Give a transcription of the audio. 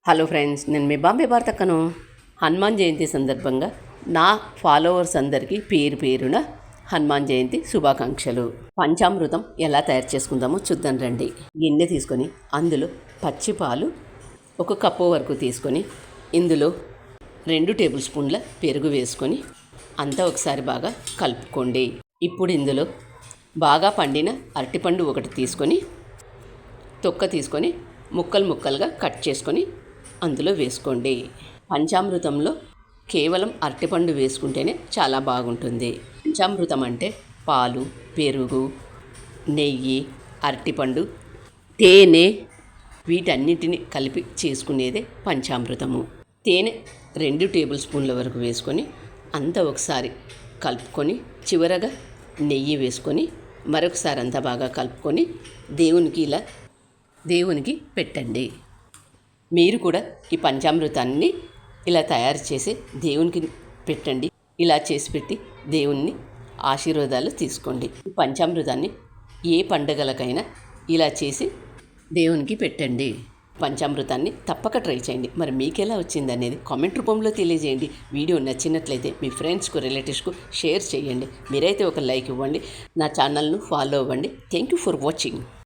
Hello friends, నేను మీ బాంబే భారతక్కను. హనుమాన్ జయంతి సందర్భంగా నా ఫాలోవర్స్ అందరికీ పేరు పేరున హనుమాన్ జయంతి శుభాకాంక్షలు. పంచామృతం ఎలా తయారు చేసుకుందామో చూద్దాం రండి. గిన్నె తీసుకొని అందులో పచ్చిపాలు 1 కప్పు వరకు తీసుకొని ఇందులో 2 టేబుల్ స్పూన్ల పెరుగు వేసుకొని అంతా ఒకసారి బాగా కలుపుకోండి. ఇప్పుడు ఇందులో బాగా పండిన అరటిపండు ఒకటి తీసుకొని తొక్క తీసుకొని ముక్కలుగా కట్ చేసుకొని అందులో వేసుకోండి. పంచామృతంలో కేవలం అరటిపండు వేసుకుంటేనే చాలా బాగుంటుంది. పంచామృతం అంటే పాలు, పెరుగు, నెయ్యి, అరటిపండు, తేనె వీటన్నిటిని కలిపి చేసుకునేదే పంచామృతము. తేనె 2 టేబుల్ స్పూన్ల వరకు వేసుకొని అంతా ఒకసారి కలుపుకొని చివరగా నెయ్యి వేసుకొని మరొకసారి అంతా బాగా కలుపుకొని దేవునికి పెట్టండి. మీరు కూడా ఈ పంచామృతాన్ని ఇలా తయారు చేసి దేవునికి పెట్టండి. ఇలా చేసి పెట్టి దేవుని ఆశీర్వాదాలు తీసుకోండి. ఈ పంచామృతాన్ని ఏ పండుగలకైనా ఇలా చేసి దేవునికి పెట్టండి. పంచామృతాన్ని తప్పక ట్రై చేయండి. మరి మీకు ఎలా వచ్చింది అనేది కామెంట్ రూపంలో తెలియజేయండి. వీడియో నచ్చినట్లయితే మీ ఫ్రెండ్స్కు, రిలేటివ్స్కు షేర్ చేయండి. మీరైతే ఒక లైక్ ఇవ్వండి. నా ఛానల్ను ఫాలో అవ్వండి. Thank you for watching.